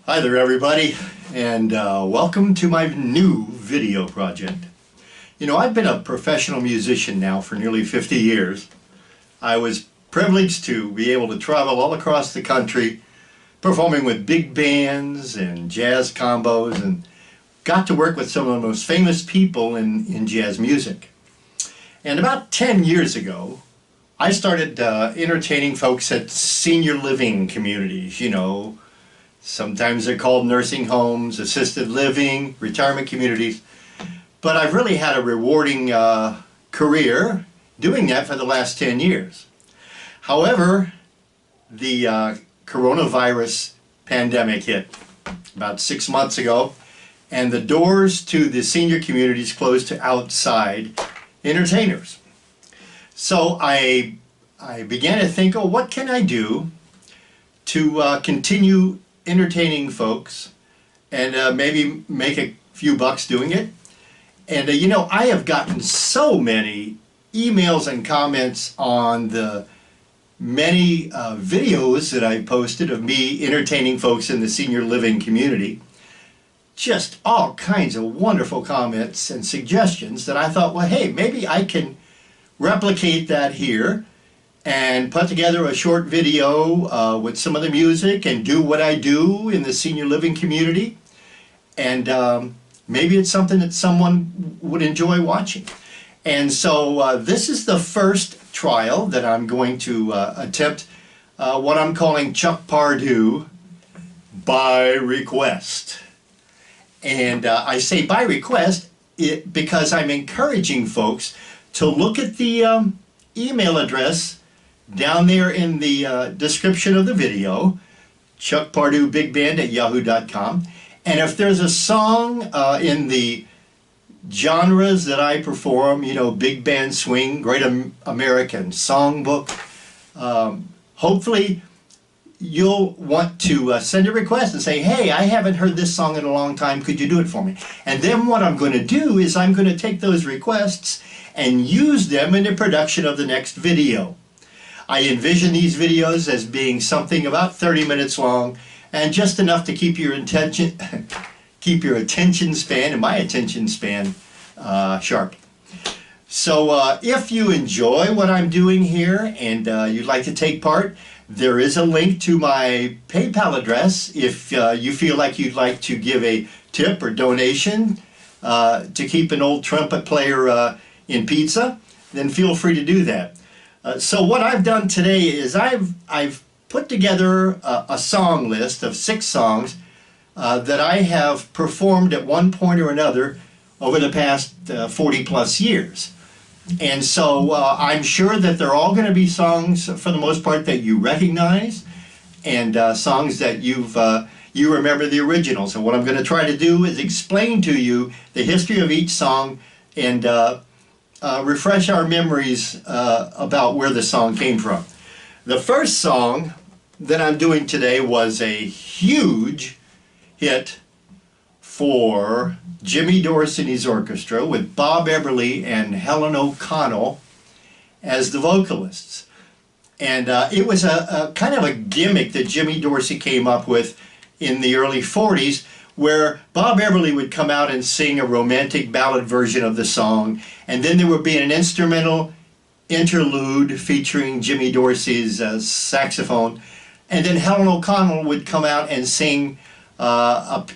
Hi there everybody, and welcome to my new video project. You know, I've been a professional musician now for nearly 50 years. I was privileged to be able to travel all across the country performing with big bands and jazz combos, and got to work with some of the most famous people in jazz music. And about 10 years ago, I started entertaining folks at senior living communities, you know. Sometimes they're called nursing homes, assisted living, retirement communities. But I've really had a rewarding career doing that for the last 10 years. However, the coronavirus pandemic hit about 6 months ago, and the doors to the senior communities closed to outside entertainers. So I began to think, oh, what can I do to continue entertaining folks and maybe make a few bucks doing it. And you know, I have gotten so many emails and comments on the many videos that I posted of me entertaining folks in the senior living community. Just all kinds of wonderful comments and suggestions that I thought, well, hey, maybe I can replicate that here and put together a short video with some of the music and do what I do in the senior living community. And maybe it's something that someone would enjoy watching. And so this is the first trial that I'm going to attempt what I'm calling Chuck Pardue by request. And I say by request because I'm encouraging folks to look at the email address down there in the description of the video, chuckparduebigband@yahoo.com. And if there's a song in the genres that I perform, you know, big band swing, great American songbook, hopefully you'll want to send a request and say, hey, I haven't heard this song in a long time, could you do it for me? And then what I'm going to do is I'm going to take those requests and use them in the production of the next video. I envision these videos as being something about 30 minutes long and just enough to keep your attention span and my attention span sharp. So if you enjoy what I'm doing here and you'd like to take part, there is a link to my PayPal address if you feel like you'd like to give a tip or donation to keep an old trumpet player in pizza, then feel free to do that. So what I've done today is I've put together a song list of 6 songs that I have performed at one point or another over the past 40 plus years. And so I'm sure that they're all going to be songs for the most part that you recognize, and songs that you remember the originals. And what I'm going to try to do is explain to you the history of each song and refresh our memories about where the song came from. The first song that I'm doing today was a huge hit for Jimmy Dorsey and his orchestra with Bob Eberly and Helen O'Connell as the vocalists. And it was a kind of a gimmick that Jimmy Dorsey came up with in the early 40s, where Bob Eberly would come out and sing a romantic ballad version of the song, and then there would be an instrumental interlude featuring Jimmy Dorsey's saxophone, and then Helen O'Connell would come out and sing a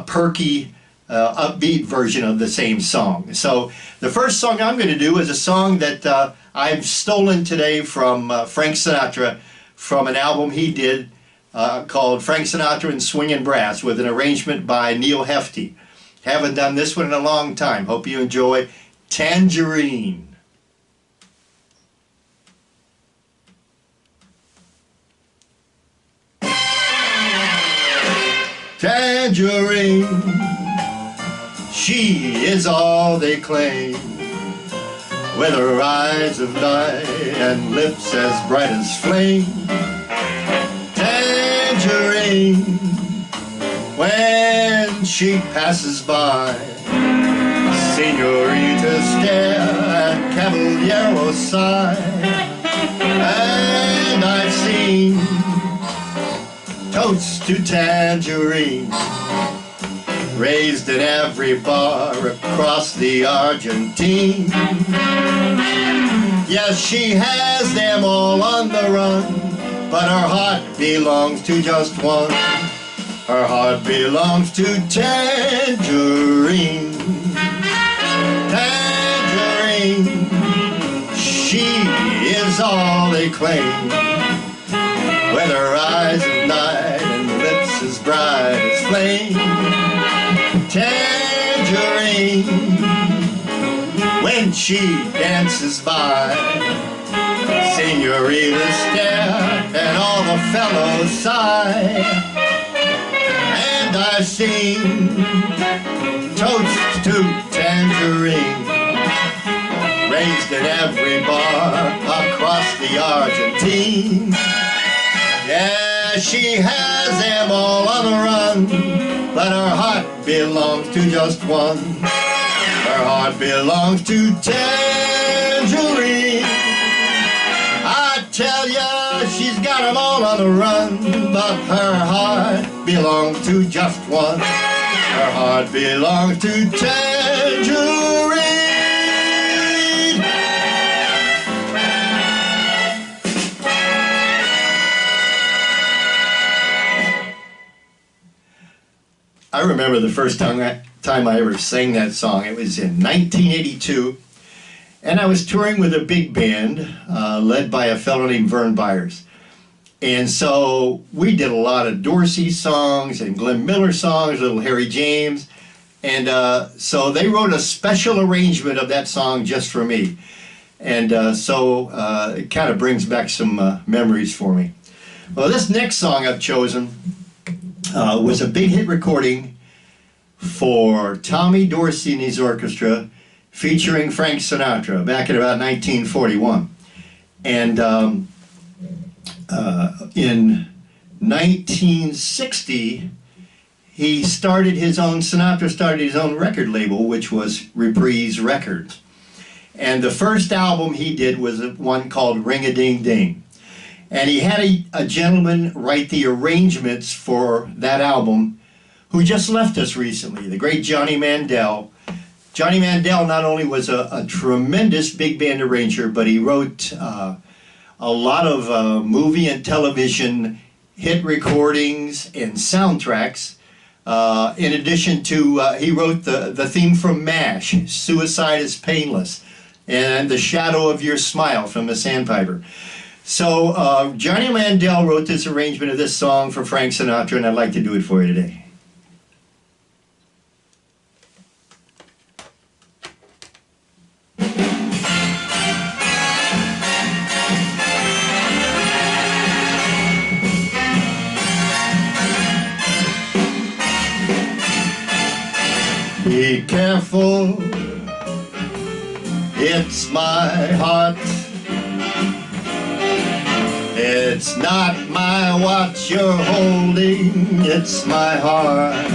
perky, upbeat version of the same song. So the first song I'm going to do is a song that I've stolen today from Frank Sinatra, from an album he did called Frank Sinatra and Swingin' Brass, with an arrangement by Neil Hefti. Haven't done this one in a long time. Hope you enjoy Tangerine. Tangerine, she is all they claim, with her eyes of light and lips as bright as flame. Tangerine, when she passes by, senoritas stare and caballeros sigh. And I've seen Toast to Tangerine, raised in every bar across the Argentine. Yes, she has them all on the run, but her heart belongs to just one. Her heart belongs to Tangerine. Tangerine, she is all they claim, with her eyes at night and lips as bright as flame. Tangerine, when she dances by, senoritas stare and all the fellows sigh. And I sing toast to Tangerine, raised in every bar across the Argentine. Yeah, she has them all on the run, but her heart belongs to just one. Her heart belongs to Tangerine. I tell ya, she's got them all on the run, but her heart belongs to just one. Her heart belongs to Tangerine. I remember the first time I ever sang that song. It was in 1982, and I was touring with a big band led by a fellow named Vern Byers. And so we did a lot of Dorsey songs and Glenn Miller songs, Little Harry James, and so they wrote a special arrangement of that song just for me. And so it kind of brings back some memories for me. Well, this next song I've chosen was a big hit recording for Tommy Dorsey and his orchestra, featuring Frank Sinatra back in about 1941. And in 1960, Sinatra started his own record label, which was Reprise Records. And the first album he did was one called Ring-a-Ding-Ding. And he had a gentleman write the arrangements for that album who just left us recently, the great Johnny Mandel. Johnny Mandel not only was a tremendous big band arranger, but he wrote a lot of movie and television hit recordings and soundtracks. In addition to, he wrote the theme from MASH, Suicide is Painless, and The Shadow of Your Smile from the Sandpiper. So Johnny Mandel wrote this arrangement of this song for Frank Sinatra, and I'd like to do it for you today. Be careful, it's my heart. It's not my watch you're holding, it's my heart.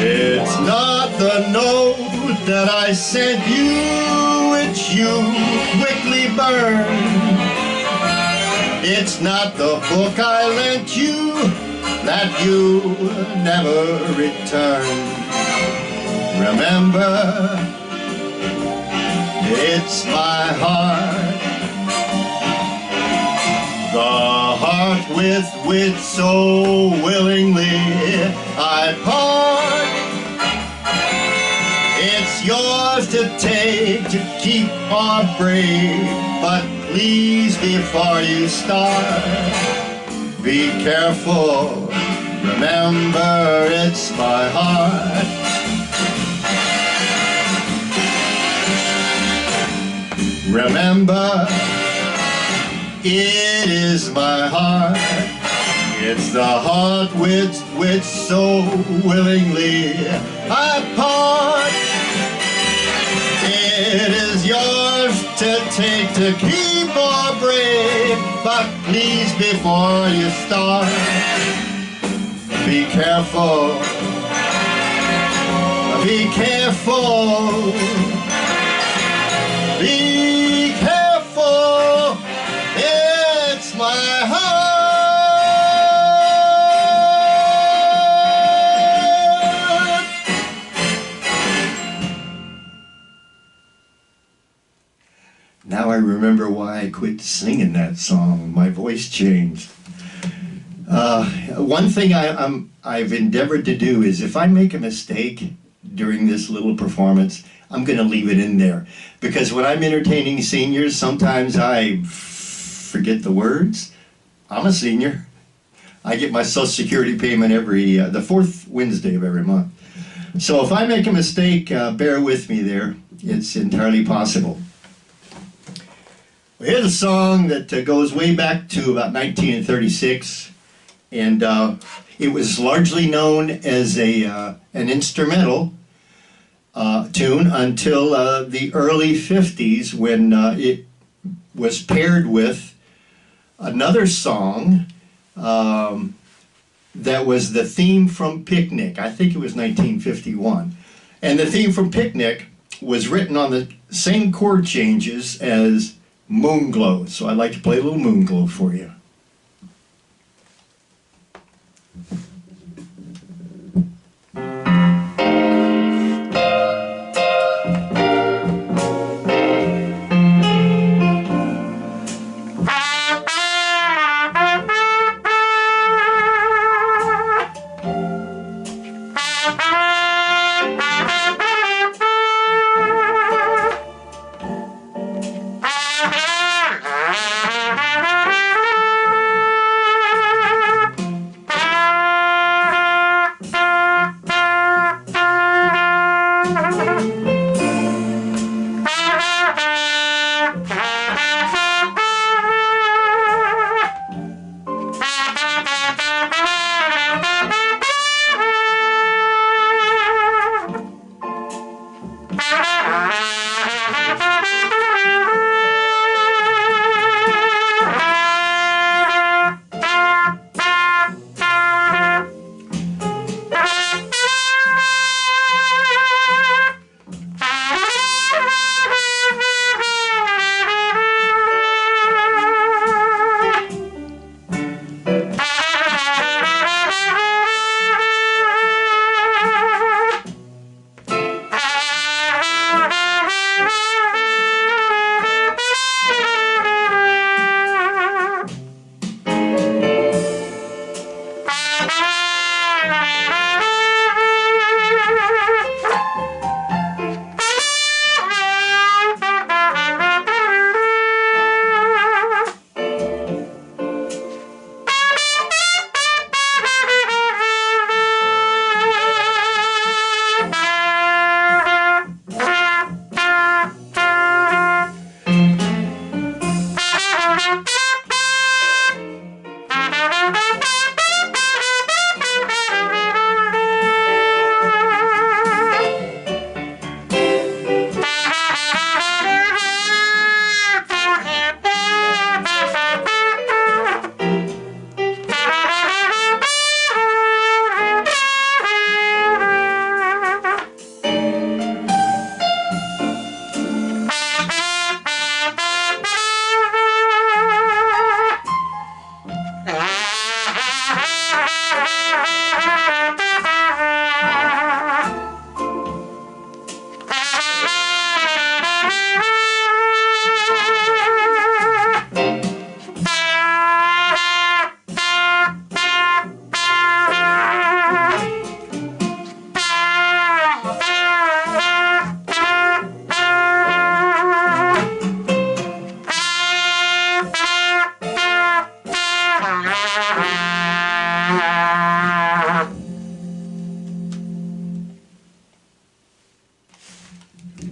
It's not the note that I sent you, which you quickly burned. It's not the book I lent you that you never returned. Remember, it's my heart. The heart with which so willingly I part. It's yours to take, to keep or break, but please before you start, be careful, remember it's my heart. Remember, it is my heart. It's the heart with which so willingly I part. It is yours to take, to keep or break, but please before you start, be careful, be careful, be careful, it's my heart. Now I remember why I quit singing that song. My voice changed. One thing I've endeavored to do is if I make a mistake during this little performance, I'm going to leave it in there. Because when I'm entertaining seniors, sometimes I forget the words. I'm a senior. I get my Social Security payment the fourth Wednesday of every month. So if I make a mistake, bear with me there. It's entirely possible. Well, here's a song that goes way back to about 1936, and it was largely known as an instrumental tune until the early 50s when it was paired with another song that was the theme from Picnic. I think it was 1951. And the theme from Picnic was written on the same chord changes as Moonglow. So I'd like to play a little Moonglow for you.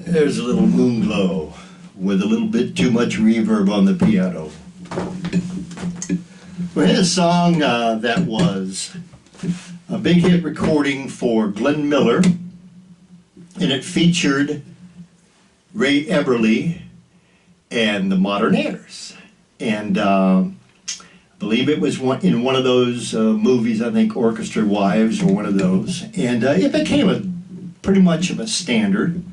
There's a little Moonglow with a little bit too much reverb on the piano. We had a song that was a big hit recording for Glenn Miller, and it featured Ray Eberle and the Modernaires. And I believe it was in one of those movies, I think Orchestra Wives or one of those. And it became pretty much of a standard.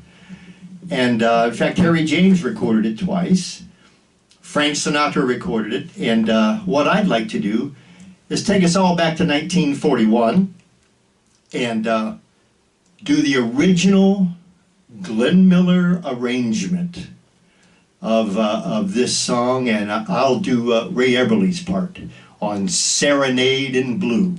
And in fact, Harry James recorded it twice. Frank Sinatra recorded it. And what I'd like to do is take us all back to 1941 and do the original Glenn Miller arrangement of this song, and I'll do Ray Eberle's part on Serenade in Blue.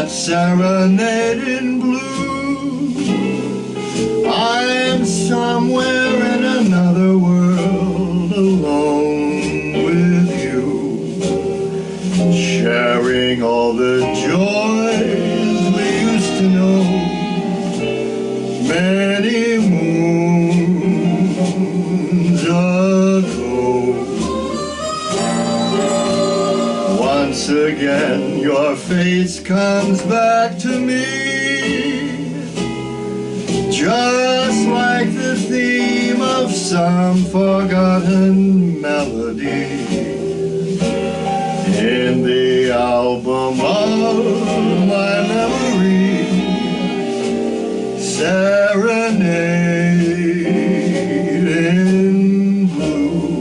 Serenade in blue, I'm somewhere in another world alone with you, sharing all the joys we used to know many moons ago. Once again your face comes back to me, just like the theme of some forgotten melody in the album of my memory. Serenade in blue.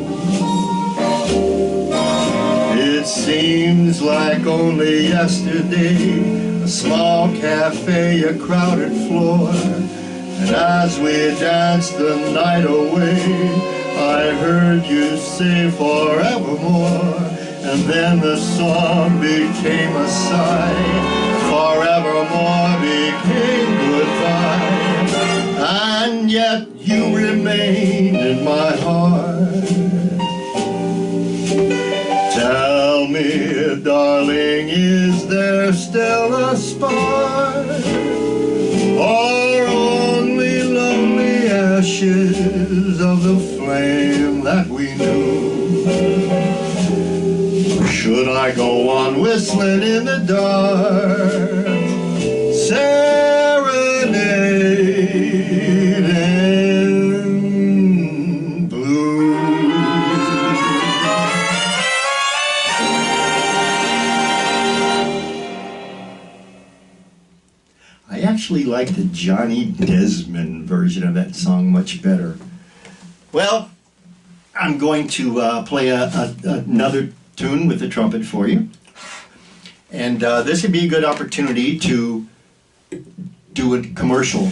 It seems like only yesterday, a small cafe, a crowded floor, and as we danced the night away, I heard you say forevermore, and then the song became a sigh, forevermore became goodbye, and yet you remained in my heart. Tell me, darling, is there still a spark, or only lonely ashes of the flame that we knew? Should I go on whistling in the dark, serenade in blue? I actually like the Johnny Desmond version of that song much better. Well, I'm going to play another tune with the trumpet for you. And this would be a good opportunity to do a commercial.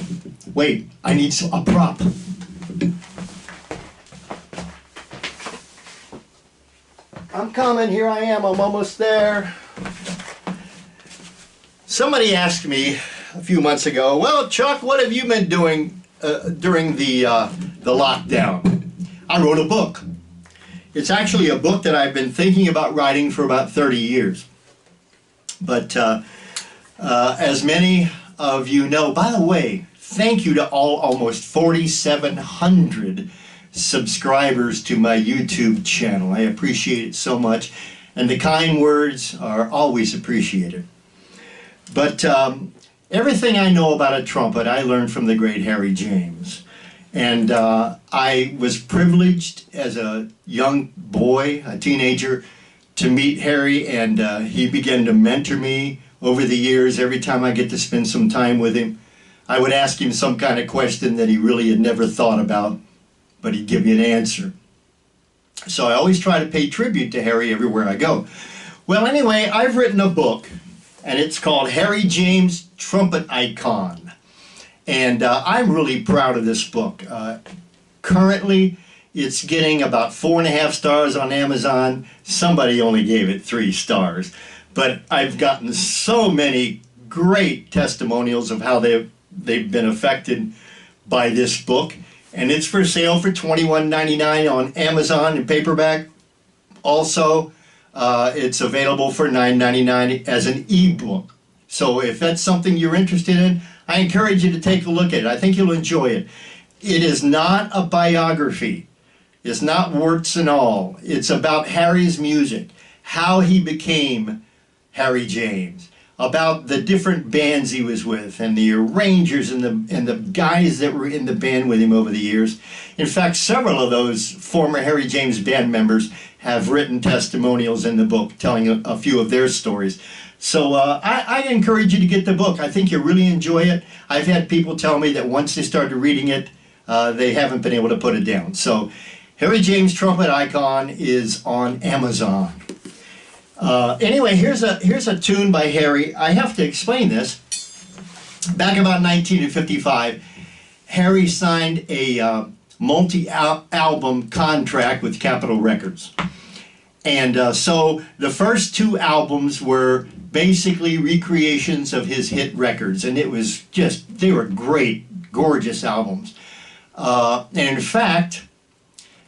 Wait, I need a prop. I'm coming, here I am, I'm almost there. Somebody asked me a few months ago, well, Chuck, what have you been doing during the lockdown? I wrote a book. It's actually a book that I've been thinking about writing for about 30 years. But as many of you know, by the way, thank you to almost 4,700 subscribers to my YouTube channel. I appreciate it so much, and the kind words are always appreciated. But everything I know about a trumpet I learned from the great Harry James. And I was privileged as a young boy, a teenager, to meet Harry, and he began to mentor me over the years. Every time I get to spend some time with him, I would ask him some kind of question that he really had never thought about, but he'd give me an answer. So I always try to pay tribute to Harry everywhere I go. Well, anyway, I've written a book, and it's called Harry James Trumpet Icon. And I'm really proud of this book. Currently, it's getting about 4.5 stars on Amazon. Somebody only gave it 3 stars. But I've gotten so many great testimonials of how they've been affected by this book. And it's for sale for $21.99 on Amazon in paperback. Also, it's available for $9.99 as an ebook. So if that's something you're interested in, I encourage you to take a look at it. I think you'll enjoy it. It is not a biography. It's not warts and all. It's about Harry's music, how he became Harry James, about the different bands he was with, and the arrangers and the guys that were in the band with him over the years. In fact, several of those former Harry James band members have written testimonials in the book telling a few of their stories. So I encourage you to get the book. I think you'll really enjoy it. I've had people tell me that once they started reading it, they haven't been able to put it down. So Harry James Trumpet Icon is on Amazon. Anyway, here's a tune by Harry. I have to explain this. Back about 1955, Harry signed a multi-album contract with Capitol Records. And so the first 2 albums were basically recreations of his hit records. And it was just, they were great, gorgeous albums. And in fact,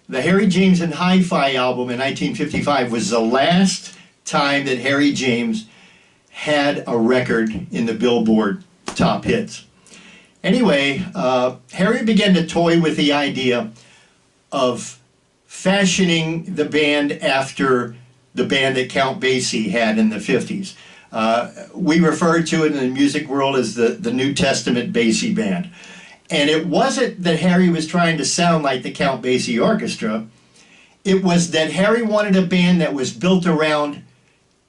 the Harry James and Hi-Fi album in 1955 was the last time that Harry James had a record in the Billboard top hits. Anyway, Harry began to toy with the idea of fashioning the band after the band that Count Basie had in the 50s. We refer to it in the music world as the New Testament Basie Band. And it wasn't that Harry was trying to sound like the Count Basie Orchestra. It was that Harry wanted a band that was built around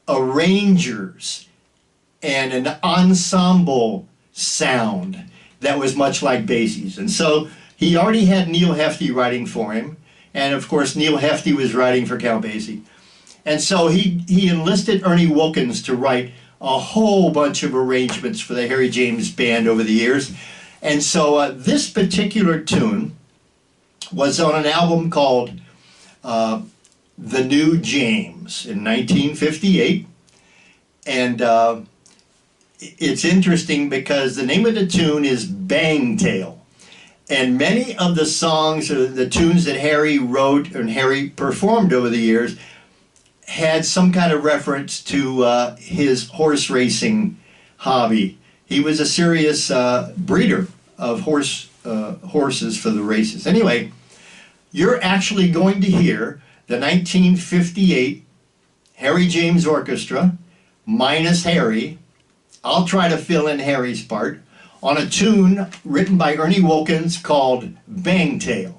arrangers and an ensemble sound that was much like Basie's. And so he already had Neil Hefti writing for him. And of course, Neil Hefti was writing for Count Basie. And so he enlisted Ernie Wilkins to write a whole bunch of arrangements for the Harry James Band over the years. And so this particular tune was on an album called The New James in 1958. And it's interesting because the name of the tune is Bangtail. And many of the songs, or the tunes that Harry wrote and Harry performed over the years, had some kind of reference to his horse racing hobby. He was a serious breeder of horses for the races. Anyway, you're actually going to hear the 1958 Harry James Orchestra, minus Harry. I'll try to fill in Harry's part, on a tune written by Ernie Wilkins called Bangtail.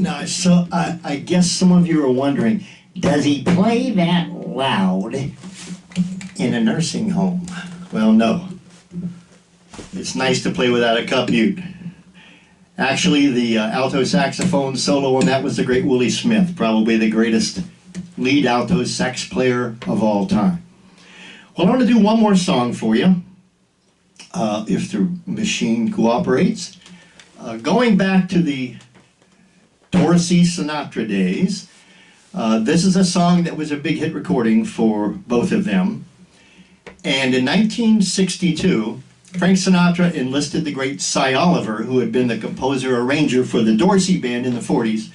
Now, so I guess some of you are wondering, does he play that loud in a nursing home? Well, no. It's nice to play without a cup mute. Actually, the alto saxophone solo on that was the great Willie Smith, probably the greatest lead alto sax player of all time. Well, I want to do one more song for you, if the machine cooperates. Going back to the Dorsey Sinatra days, this is a song that was a big hit recording for both of them. And in 1962, Frank Sinatra enlisted the great Cy Oliver, who had been the composer-arranger for the Dorsey Band in the 40s,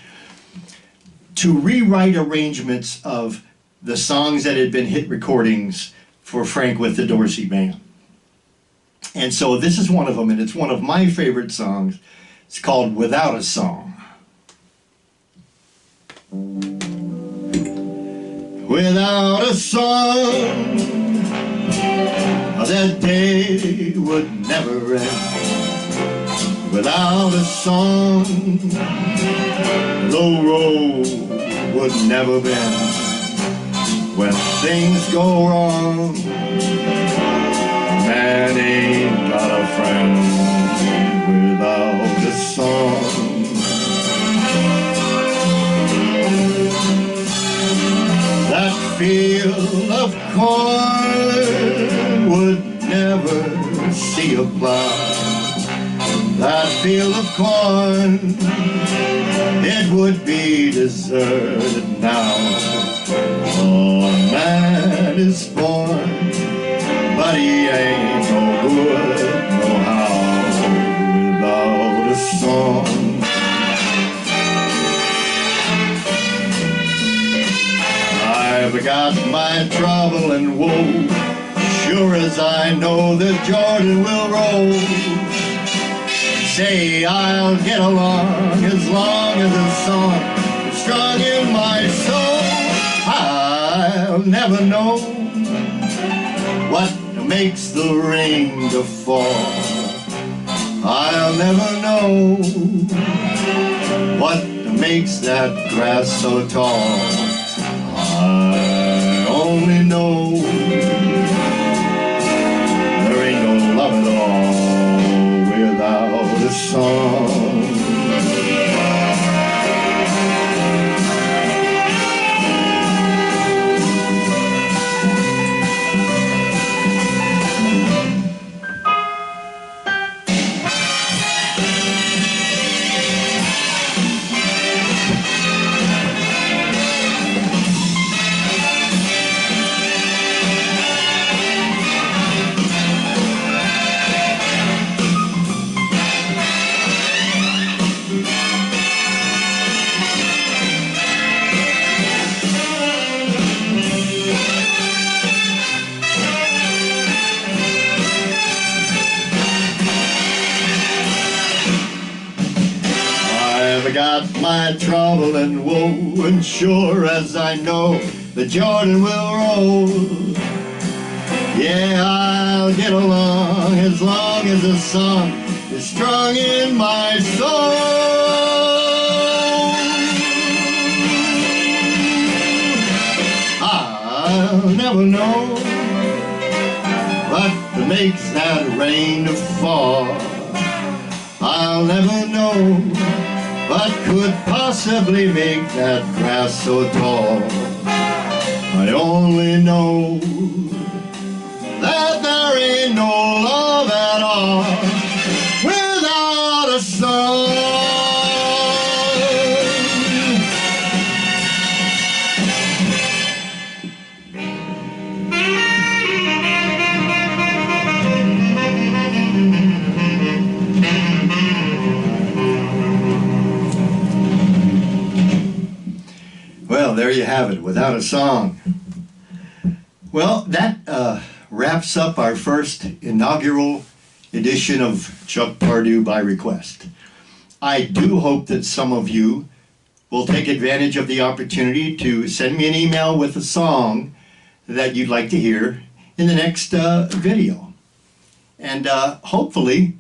to rewrite arrangements of the songs that had been hit recordings for Frank with the Dorsey Band. And so this is one of them, and it's one of my favorite songs. It's called Without a Song. Without a song, that day would never end. Without a song, the road would never bend. When things go wrong, man ain't got a friend without a song. That field of corn would never see a plow. That field of corn, it would be deserted now. Oh, man is born, but he ain't no good, no how, without a song. I've got my trouble and woe, sure as I know that Jordan will roll. Say I'll get along as long as the song is strong in my soul. I'll never know what makes the rain to fall. I'll never know what makes that grass so tall. I only know there ain't no love at all without a song. I've got my trouble and woe, and sure as I know the Jordan will roll. Yeah, I'll get along as long as the song is strong in my soul. I'll never know what makes that rain to fall. I'll never know what could possibly make that grass so tall. I only know that there ain't no love at all without a song. Well, there you have it, Without a Song. Well, that wraps up our first inaugural edition of Chuck Pardue by Request. I do hope that some of you will take advantage of the opportunity to send me an email with a song that you'd like to hear in the next video. And hopefully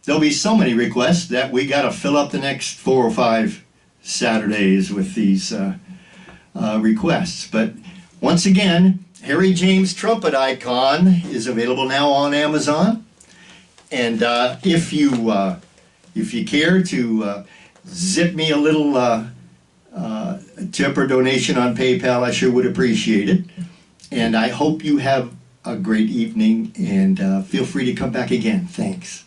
there'll be so many requests that we got to fill up the next 4 or 5 Saturdays with these requests. But once again, Harry James trumpet icon is available now on Amazon. And if you care to zip me a little tip or donation on PayPal, I sure would appreciate it. And I hope you have a great evening, and feel free to come back again. Thanks.